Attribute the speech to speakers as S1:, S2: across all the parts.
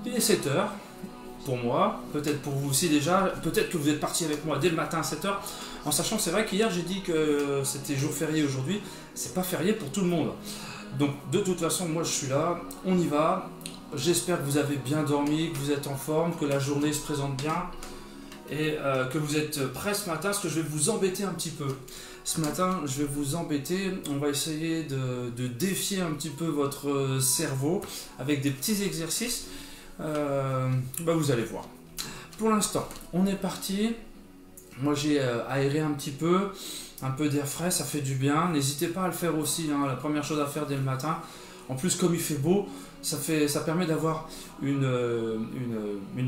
S1: Il est 7 heures pour moi, peut-être pour vous aussi déjà, peut-être que vous êtes parti avec moi dès le matin à 7 heures, en sachant que c'est vrai qu'hier j'ai dit que c'était jour férié aujourd'hui, c'est pas férié pour tout le monde. Donc de toute façon, moi je suis là, on y va. J'espère que vous avez bien dormi, que vous êtes en forme, que la journée se présente bien et que vous êtes prêts ce matin, parce que je vais vous embêter un petit peu. Ce matin, je vais vous embêter, on va essayer de défier un petit peu votre cerveau avec des petits exercices. Vous allez voir. Pour l'instant, on est parti. Moi j'ai aéré un peu d'air frais, ça fait du bien. N'hésitez pas à le faire aussi, hein, la première chose à faire dès le matin. En plus, comme il fait beau, ça permet d'avoir une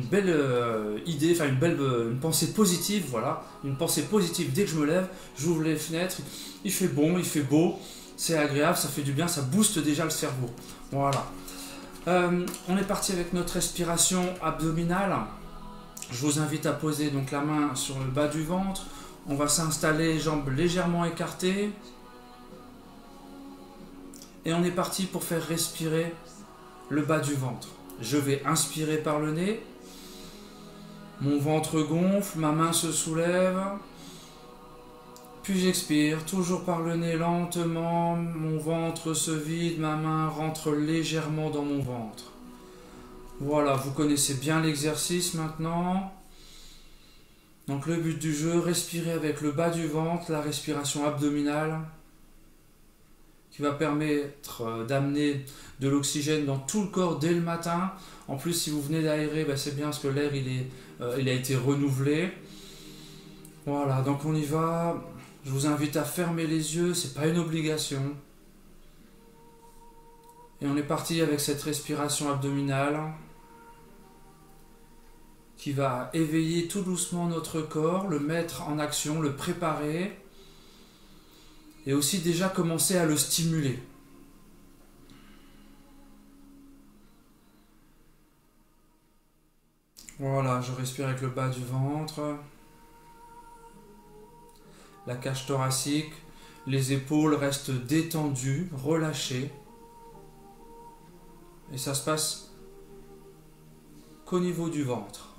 S1: belle idée, enfin une pensée positive, voilà. Une pensée positive dès que je me lève, j'ouvre les fenêtres, il fait bon, il fait beau, c'est agréable, ça fait du bien, ça booste déjà le cerveau. Voilà. On est parti avec notre respiration abdominale. Je vous invite à poser donc la main sur le bas du ventre. On va s'installer, jambes légèrement écartées. Et on est parti pour faire respirer le bas du ventre. Je vais inspirer par le nez. Mon ventre gonfle, ma main se soulève. Puis j'expire, toujours par le nez lentement. Mon ventre se vide, ma main rentre légèrement dans mon ventre. Voilà, vous connaissez bien l'exercice maintenant. Donc le but du jeu, respirer avec le bas du ventre, la respiration abdominale, qui va permettre d'amener de l'oxygène dans tout le corps dès le matin. En plus, si vous venez d'aérer, c'est bien parce que l'air il a été renouvelé. Voilà, donc on y va. Je vous invite à fermer les yeux, c'est pas une obligation. Et on est parti avec cette respiration abdominale qui va éveiller tout doucement notre corps, le mettre en action, le préparer et aussi déjà commencer à le stimuler. Voilà, je respire avec le bas du ventre, la cage thoracique, les épaules restent détendues, relâchées. Et ça se passe qu'au niveau du ventre.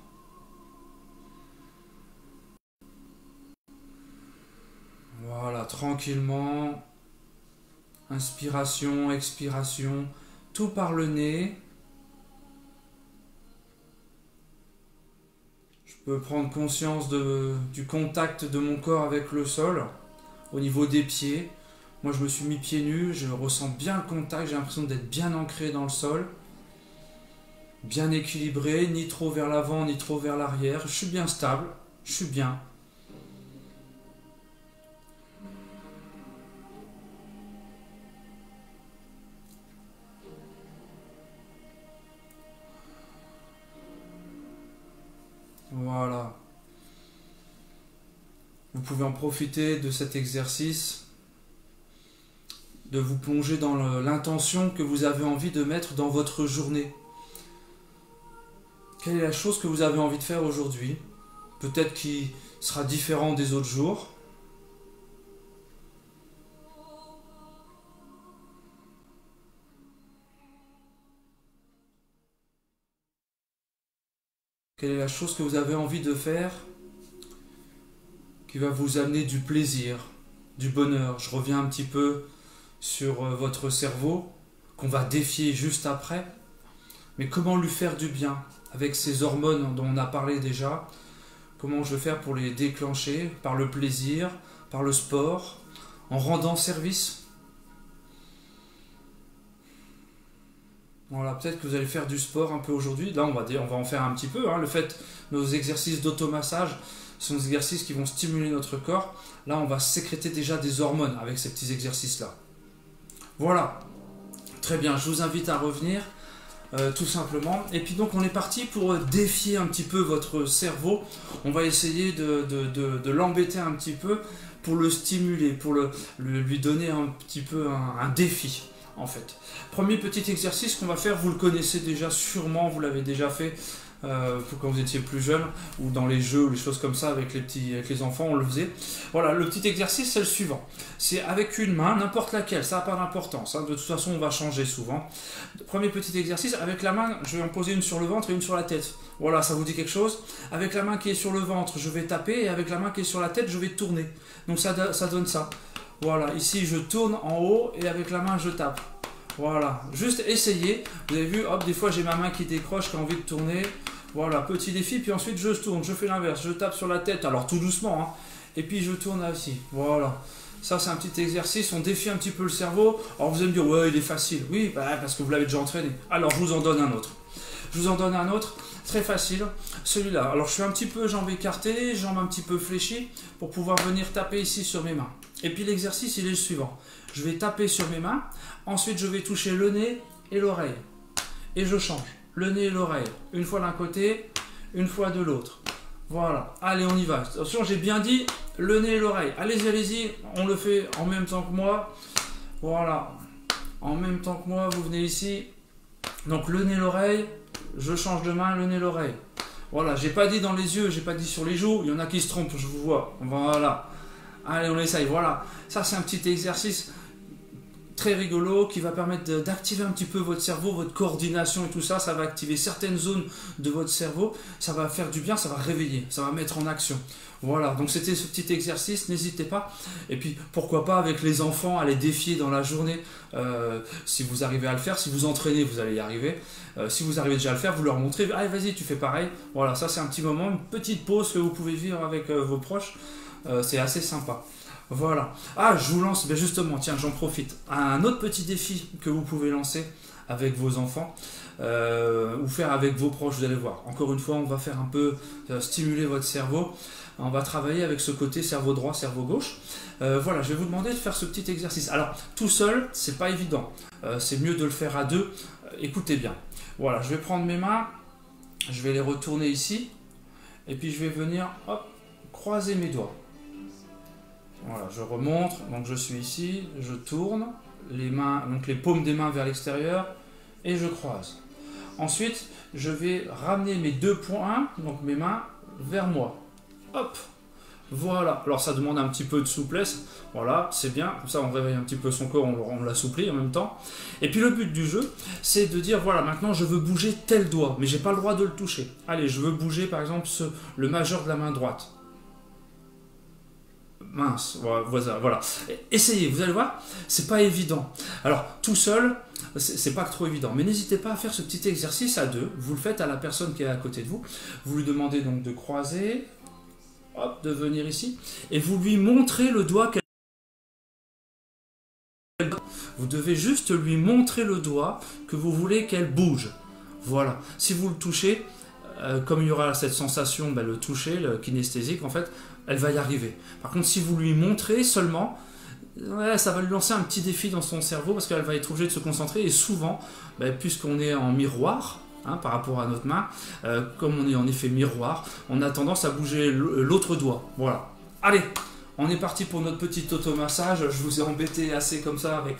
S1: Voilà, tranquillement. Inspiration, expiration, tout par le nez. Je peux prendre conscience du contact de mon corps avec le sol, au niveau des pieds. Moi je me suis mis pieds nus, je ressens bien le contact, j'ai l'impression d'être bien ancré dans le sol. Bien équilibré, ni trop vers l'avant, ni trop vers l'arrière. Je suis bien stable, je suis bien. Voilà. Vous pouvez en profiter de cet exercice, de vous plonger dans l'intention que vous avez envie de mettre dans votre journée. Quelle est la chose que vous avez envie de faire aujourd'hui? Peut-être qui sera différent des autres jours. Quelle est la chose que vous avez envie de faire qui va vous amener du plaisir, du bonheur? Je reviens un petit peu sur votre cerveau, qu'on va défier juste après. Mais comment lui faire du bien avec ces hormones dont on a parlé déjà? Comment je vais faire pour les déclencher? Par le plaisir, par le sport, en rendant service. Voilà, peut-être que vous allez faire du sport un peu aujourd'hui. Là, on va en faire un petit peu. Le fait, nos exercices d'automassage sont des exercices qui vont stimuler notre corps. Là, on va sécréter déjà des hormones avec ces petits exercices-là. Voilà. Très bien, je vous invite à revenir, tout simplement. Et puis donc, on est parti pour défier un petit peu votre cerveau. On va essayer de l'embêter un petit peu pour le stimuler, pour lui donner un petit peu un défi. En fait, premier petit exercice qu'on va faire, vous le connaissez déjà sûrement, vous l'avez déjà fait quand vous étiez plus jeune, ou dans les jeux ou les choses comme ça avec avec les enfants, on le faisait. Voilà, le petit exercice c'est le suivant. C'est avec une main, n'importe laquelle, ça n'a pas d'importance. Hein. De toute façon, on va changer souvent. Premier petit exercice, avec la main, je vais en poser une sur le ventre et une sur la tête. Voilà, ça vous dit quelque chose? Avec la main qui est sur le ventre, je vais taper, et avec la main qui est sur la tête, je vais tourner. Donc ça donne ça. Voilà, ici je tourne en haut et avec la main je tape. Voilà, juste essayez. Vous avez vu, hop, des fois j'ai ma main qui décroche, qui a envie de tourner. Voilà, petit défi, puis ensuite je tourne, je fais l'inverse, je tape sur la tête, alors tout doucement, hein, et puis je tourne aussi. Voilà, ça c'est un petit exercice, on défie un petit peu le cerveau. Alors vous allez me dire, ouais, il est facile. Oui, bah, parce que vous l'avez déjà entraîné. Alors je vous en donne un autre. Je vous en donne un autre, très facile, celui-là. Alors je suis un petit peu jambes écartées, jambes un petit peu fléchies, pour pouvoir venir taper ici sur mes mains. Et puis l'exercice, il est le suivant. Je vais taper sur mes mains, ensuite je vais toucher le nez et l'oreille. Et je change, le nez et l'oreille. Une fois d'un côté, une fois de l'autre. Voilà, allez, on y va. Attention, j'ai bien dit le nez et l'oreille. Allez-y, allez-y, on le fait en même temps que moi. Voilà, en même temps que moi, vous venez ici. Donc le nez et l'oreille, je change de main, le nez et l'oreille. Voilà, j'ai pas dit dans les yeux, j'ai pas dit sur les joues. Il y en a qui se trompent, je vous vois. Voilà. Allez, on essaye, voilà. Ça, c'est un petit exercice très rigolo qui va permettre d'activer un petit peu votre cerveau, votre coordination et tout ça. Ça va activer certaines zones de votre cerveau. Ça va faire du bien, ça va réveiller, ça va mettre en action. Voilà, donc c'était ce petit exercice, n'hésitez pas. Et puis, pourquoi pas avec les enfants, à les défier dans la journée. Si vous arrivez à le faire, si vous entraînez, vous allez y arriver. Si vous arrivez déjà à le faire, vous leur montrez, allez, vas-y, tu fais pareil. Voilà, ça c'est un petit moment, une petite pause que vous pouvez vivre avec vos proches. C'est assez sympa. Voilà. Ah, je vous lance, ben justement, tiens, j'en profite. Un autre petit défi que vous pouvez lancer avec vos enfants ou faire avec vos proches, vous allez voir. Encore une fois, on va faire un peu stimuler votre cerveau. On va travailler avec ce côté cerveau droit, cerveau gauche. Voilà, je vais vous demander de faire ce petit exercice. Alors, tout seul, c'est pas évident. C'est mieux de le faire à deux. Écoutez bien. Voilà, je vais prendre mes mains, je vais les retourner ici, et puis je vais venir, hop, croiser mes doigts. Voilà, je remonte, donc je suis ici, je tourne, les mains, donc les paumes des mains vers l'extérieur, et je croise. Ensuite, je vais ramener mes deux poings, donc mes mains, vers moi. Hop, voilà. Alors ça demande un petit peu de souplesse, voilà, c'est bien, comme ça on réveille un petit peu son corps, on l'assouplit en même temps. Et puis le but du jeu, c'est de dire, voilà, maintenant je veux bouger tel doigt, mais j'ai pas le droit de le toucher. Allez, je veux bouger par exemple le majeur de la main droite. Mince, voilà. Essayez, vous allez voir, c'est pas évident. Alors, tout seul, c'est pas trop évident. Mais n'hésitez pas à faire ce petit exercice à deux. Vous le faites à la personne qui est à côté de vous. Vous lui demandez donc de croiser, hop, de venir ici, et vous lui montrez le doigt qu'elle... Vous devez juste lui montrer le doigt que vous voulez qu'elle bouge. Voilà. Si vous le touchez, comme il y aura cette sensation, le toucher, le kinesthésique, en fait, elle va y arriver. Par contre, si vous lui montrez seulement, ça va lui lancer un petit défi dans son cerveau parce qu'elle va être obligée de se concentrer. Et souvent, puisqu'on est en miroir, par rapport à notre main, comme on est en effet miroir, on a tendance à bouger l'autre doigt. Voilà. Allez, on est parti pour notre petit automassage. Je vous ai embêté assez comme ça avec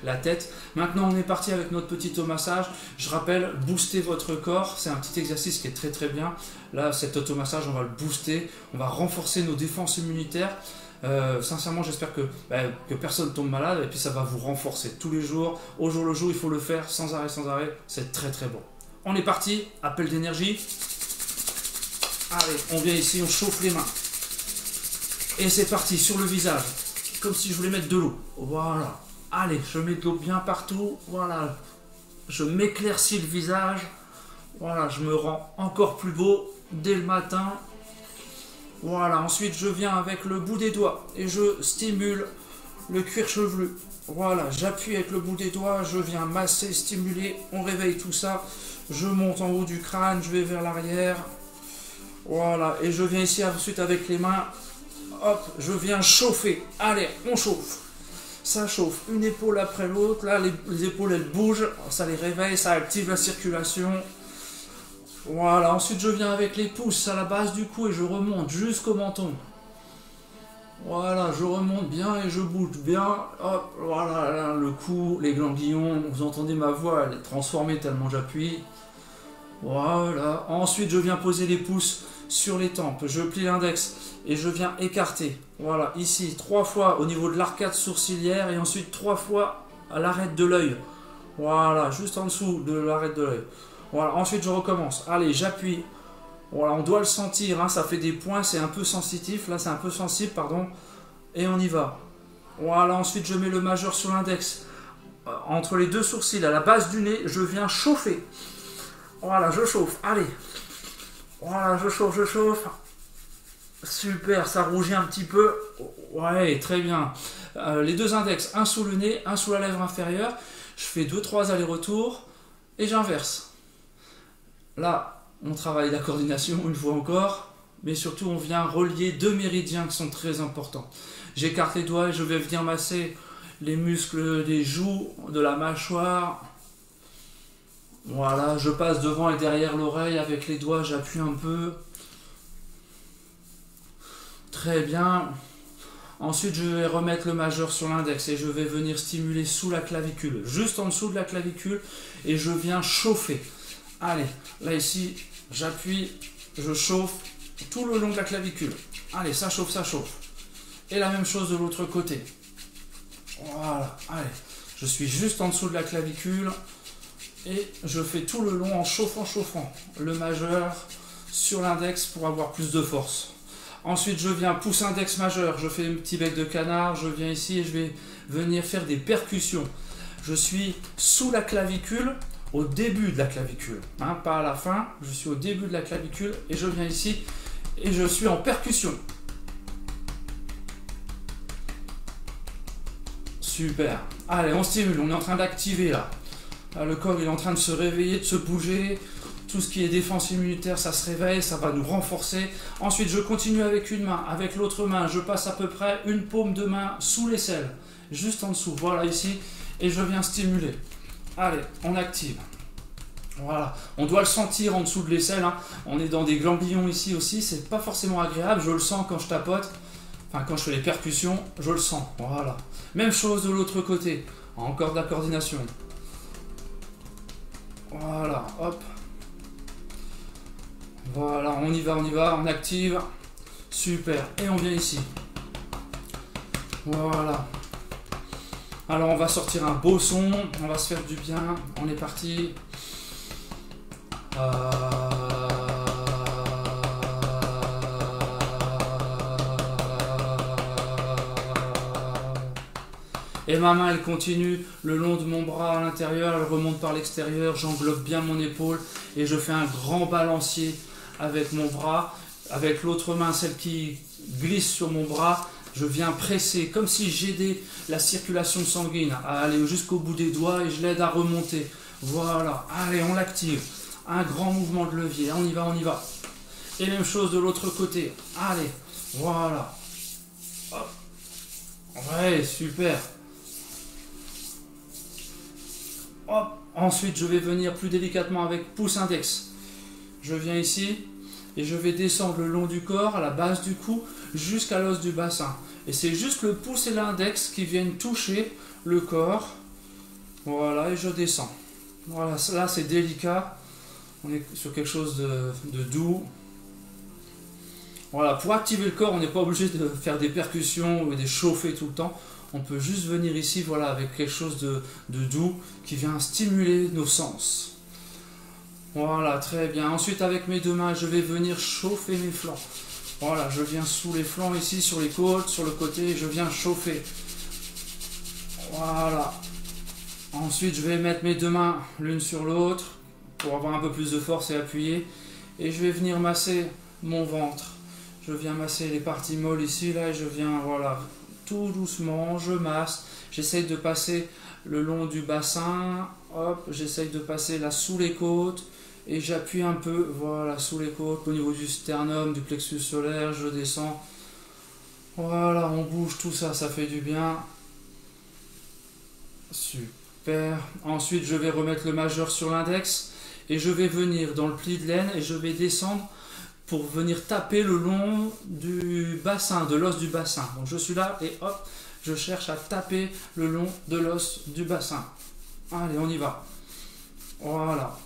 S1: la tête. Maintenant, on est parti avec notre petit automassage. Je rappelle, booster votre corps. C'est un petit exercice qui est très très bien. Là, cet automassage, on va le booster. On va renforcer nos défenses immunitaires. Sincèrement, j'espère que personne ne tombe malade. Et puis, ça va vous renforcer tous les jours. Au jour le jour, il faut le faire sans arrêt, sans arrêt. C'est très très bon. On est parti. Appel d'énergie. Allez, on vient ici, on chauffe les mains. Et c'est parti, sur le visage, comme si je voulais mettre de l'eau. Voilà. Allez, je mets de l'eau bien partout. Voilà. Je m'éclaircis le visage. Voilà, je me rends encore plus beau dès le matin. Voilà, ensuite je viens avec le bout des doigts et je stimule le cuir chevelu. Voilà, j'appuie avec le bout des doigts, je viens masser, stimuler, on réveille tout ça. Je monte en haut du crâne, je vais vers l'arrière. Voilà, et je viens ici ensuite avec les mains. Hop, je viens chauffer. Allez, on chauffe. Ça chauffe une épaule après l'autre. Là, les épaules, elles bougent. Ça les réveille, ça active la circulation. Voilà, ensuite je viens avec les pouces à la base du cou et je remonte jusqu'au menton. Voilà, je remonte bien et je bouge bien. Hop, voilà, là, le cou, les ganglions. Vous entendez ma voix, elle est transformée tellement j'appuie. Voilà. Ensuite, je viens poser les pouces sur les tempes. Je plie l'index et je viens écarter. Voilà, ici, 3 fois au niveau de l'arcade sourcilière et ensuite 3 fois à l'arête de l'œil. Voilà, juste en dessous de l'arête de l'œil. Voilà, ensuite je recommence. Allez, j'appuie. Voilà, on doit le sentir, hein, ça fait des points, c'est un peu sensitif. Là, c'est un peu sensible, pardon. Et on y va. Voilà, ensuite je mets le majeur sur l'index. Entre les deux sourcils, à la base du nez, je viens chauffer. Voilà, je chauffe. Allez. Voilà, je chauffe, je chauffe. Super, ça rougit un petit peu. Ouais, très bien. Les deux index, un sous le nez, un sous la lèvre inférieure. Je fais 2-3 allers-retours et j'inverse. Là, on travaille la coordination une fois encore, mais surtout on vient relier deux méridiens qui sont très importants. J'écarte les doigts et je vais venir masser les muscles des joues, de la mâchoire. Voilà, je passe devant et derrière l'oreille avec les doigts, j'appuie un peu. Très bien. Ensuite, je vais remettre le majeur sur l'index et je vais venir stimuler sous la clavicule, juste en dessous de la clavicule, et je viens chauffer. Allez, là ici, j'appuie, je chauffe tout le long de la clavicule. Allez, ça chauffe, ça chauffe. Et la même chose de l'autre côté. Voilà, allez, je suis juste en dessous de la clavicule et je fais tout le long en chauffant, chauffant le majeur sur l'index pour avoir plus de force. Ensuite, je viens pouce index majeur, je fais un petit bec de canard, je viens ici et je vais venir faire des percussions. Je suis sous la clavicule, au début de la clavicule, hein, pas à la fin, je suis au début de la clavicule et je viens ici et je suis en percussion. Super. Allez, on stimule, on est en train d'activer là. Le corps il est en train de se réveiller, de se bouger. Tout ce qui est défense immunitaire, ça se réveille, ça va nous renforcer. Ensuite, je continue avec une main. Avec l'autre main, je passe à peu près une paume de main sous l'aisselle. Juste en dessous, voilà ici. Et je viens stimuler. Allez, on active. Voilà, on doit le sentir en dessous de l'aisselle. Hein. On est dans des ganglions ici aussi. C'est pas forcément agréable. Je le sens quand je tapote. Enfin, quand je fais les percussions, je le sens. Voilà. Même chose de l'autre côté. Encore de la coordination. Voilà, hop. Voilà, on y va, on active. Super, et on vient ici. Voilà. Alors on va sortir un beau son, on va se faire du bien. On est parti. Et ma main elle continue le long de mon bras à l'intérieur, elle remonte par l'extérieur, j'englobe bien mon épaule et je fais un grand balancier avec mon bras. Avec l'autre main, celle qui glisse sur mon bras, je viens presser comme si j'aidais la circulation sanguine à aller jusqu'au bout des doigts et je l'aide à remonter. Voilà, allez on l'active. Un grand mouvement de levier, on y va, on y va. Et même chose de l'autre côté, allez, voilà. Hop. Ouais, super. Hop. Ensuite, je vais venir plus délicatement avec pouce index. Je viens ici et je vais descendre le long du corps, à la base du cou, jusqu'à l'os du bassin. Et c'est juste le pouce et l'index qui viennent toucher le corps. Voilà, et je descends. Voilà, là c'est délicat. On est sur quelque chose de doux. Voilà, pour activer le corps, on n'est pas obligé de faire des percussions ou des chauffer tout le temps. On peut juste venir ici, voilà, avec quelque chose de doux qui vient stimuler nos sens. Voilà, très bien. Ensuite, avec mes deux mains, je vais venir chauffer mes flancs. Voilà, je viens sous les flancs ici, sur les côtes, sur le côté, je viens chauffer. Voilà. Ensuite, je vais mettre mes deux mains l'une sur l'autre pour avoir un peu plus de force et appuyer. Et je vais venir masser mon ventre. Je viens masser les parties molles ici, là, et je viens, voilà, tout doucement, je masse. J'essaye de passer le long du bassin. Hop, j'essaye de passer là sous les côtes. Et j'appuie un peu, voilà, sous les côtes, au niveau du sternum, du plexus solaire, je descends. Voilà, on bouge tout ça, ça fait du bien. Super. Ensuite, je vais remettre le majeur sur l'index et je vais venir dans le pli de laine et je vais descendre pour venir taper le long du bassin, de l'os du bassin. Donc je suis là et hop, je cherche à taper le long de l'os du bassin. Allez, on y va. Voilà.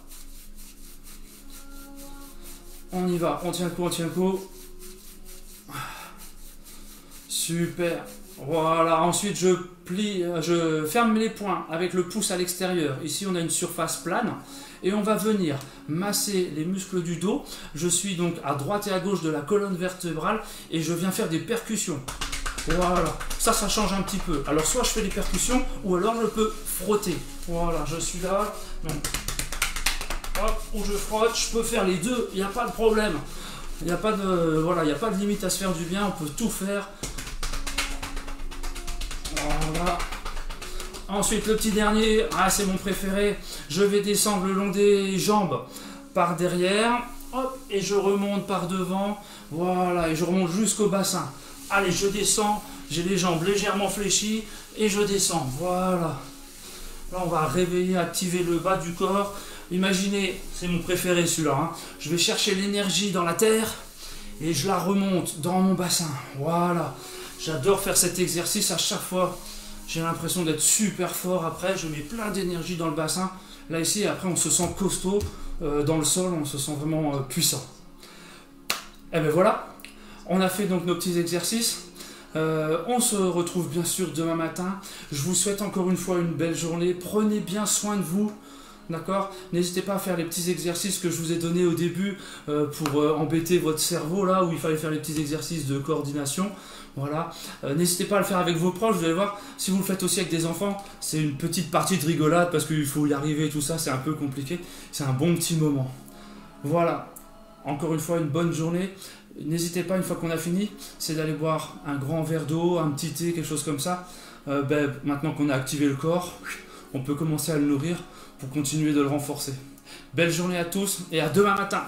S1: On y va, on tient le coup, on tient le coup. Super. Voilà, ensuite je plie, je ferme les poings avec le pouce à l'extérieur. Ici on a une surface plane et on va venir masser les muscles du dos. Je suis donc à droite et à gauche de la colonne vertébrale et je viens faire des percussions. Voilà, ça change un petit peu. Alors soit je fais des percussions ou alors je peux frotter. Voilà, je suis là, donc hop, où je frotte, je peux faire les deux, il n'y a pas de problème. Il n'y a pas de, voilà, il n'y a pas de limite à se faire du bien, on peut tout faire. Voilà. Ensuite le petit dernier, c'est mon préféré, je vais descendre le long des jambes par derrière, hop, et je remonte par devant, voilà, et je remonte jusqu'au bassin. Allez, je descends, j'ai les jambes légèrement fléchies, et je descends, voilà. Là on va réveiller, activer le bas du corps. Imaginez, c'est mon préféré celui-là, hein. Je vais chercher l'énergie dans la terre, et je la remonte dans mon bassin, voilà. J'adore faire cet exercice à chaque fois. J'ai l'impression d'être super fort après. Je mets plein d'énergie dans le bassin. Là ici, après on se sent costaud. Dans le sol, on se sent vraiment puissant. Et bien voilà. On a fait donc nos petits exercices. On se retrouve bien sûr demain matin. Je vous souhaite encore une fois une belle journée. Prenez bien soin de vous. D'accord? N'hésitez pas à faire les petits exercices que je vous ai donnés au début pour embêter votre cerveau là où il fallait faire les petits exercices de coordination. Voilà. N'hésitez pas à le faire avec vos proches, vous allez voir, si vous le faites aussi avec des enfants, c'est une petite partie de rigolade parce qu'il faut y arriver et tout ça, c'est un peu compliqué. C'est un bon petit moment. Voilà. Encore une fois, une bonne journée. N'hésitez pas, une fois qu'on a fini, c'est d'aller boire un grand verre d'eau, un petit thé, quelque chose comme ça. Maintenant qu'on a activé le corps, on peut commencer à le nourrir pour continuer de le renforcer. Belle journée à tous et à demain matin.